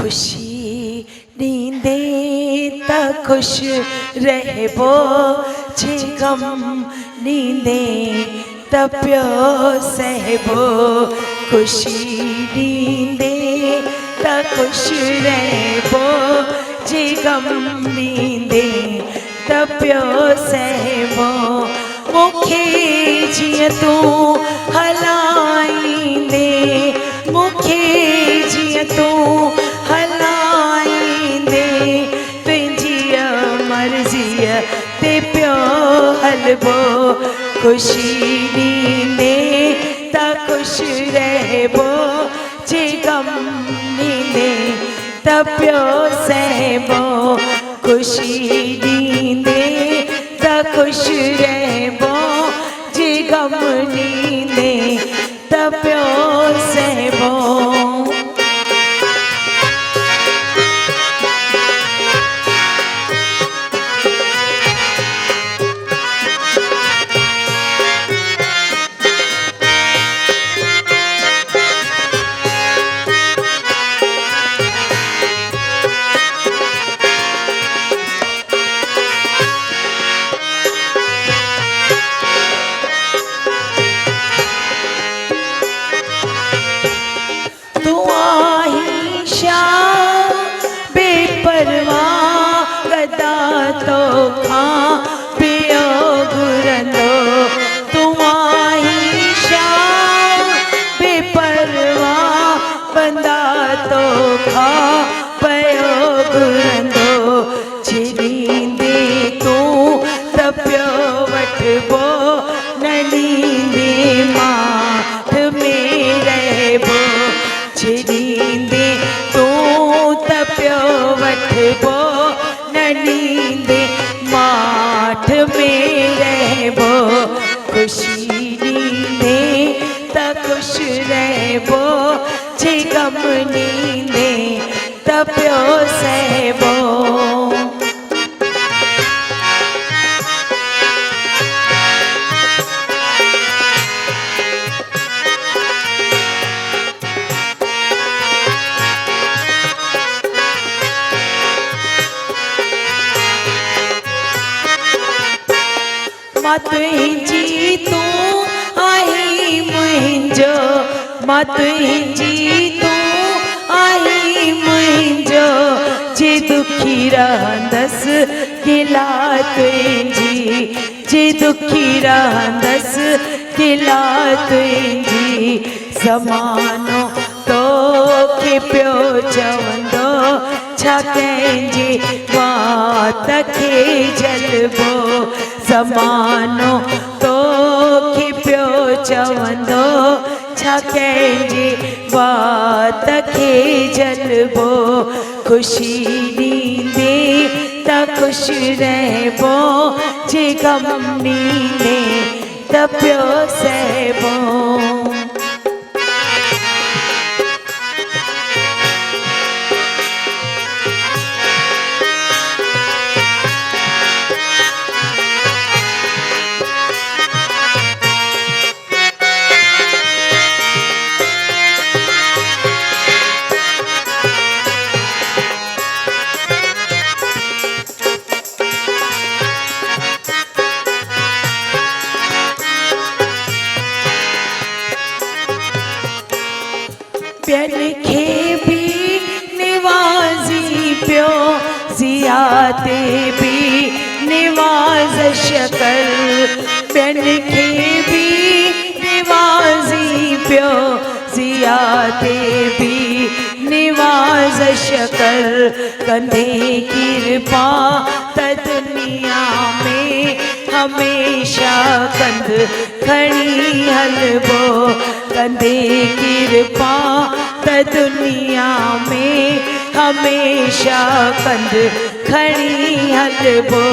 खुशी नींदे त खुश रहबो जे गम नींदे त प्यो सहबो। खुशी नींदे त खुश रहबो जे गम नींदे त प्यो सहबो। मुखे जिया तू हलाईंदे मुखे जिया तू हलाईंदे तुंहिंजी मर्ज़ीअ ते पियो हलबो। खुशी नींदे त खुश रहबो जे गम नींदे त प्यो सहबो। खुशी नींदे त खुश रहबो जे गम नींदे त प्यो सहबो। तो खां पियो घुरंदो तू आईशा बेपरवाह बंदा तो खां पियो घुरंदो। छींदे तू त पियो वठबो न नींदे माठ में रहबो। छींदे तू त पियो वठबो न नींदे माठ में रहबो। खुशी नींदे त खुश रहबो जे गम नींदे त प्यो सहबो। मां तुंहिंजी तू आई मुंहिंजो मां तुंहिंजी तू आई मुंहिंजो। जे दुखी रहंदसि गिला तुंहिंजी जे दुखी रहंदसि गिला तुंहिंजी। ज़मानो तोखे पियो चवंदो छा कंहिंजी वात खे जलबो। ज़मानो तोखे पियो चवंदो छा कंहिंजी वात खे जलबो। खुशी नींदे त खुश रहबो जे गम नींदे त प्यो सहबो। ॿियनि खे बि निवाज़ी पियो ज़िया ते बि निवाज़श कर। ॿियनि खे बि निवाज़ी पियो ज़िया ते बि निवाज़श कर। कंदे कृपा त दुनिया में हमेशा कंध खणी हलबो। कंदे कृपा त दुनिया में हमेशा कंध खणी हलबो।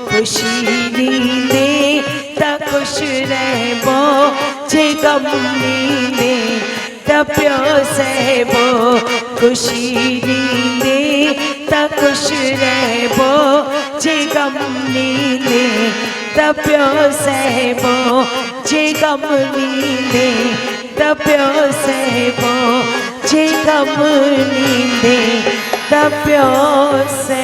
खुशी नींदे त खुश रहबो जे गम नींदे त प्यो सहबो। खुशी नींदे त खुश रहबो जे गम नींदे त प्यो सहबो। जे गम नींदे त प्यो सहबो जे गम नींदे तप्यो से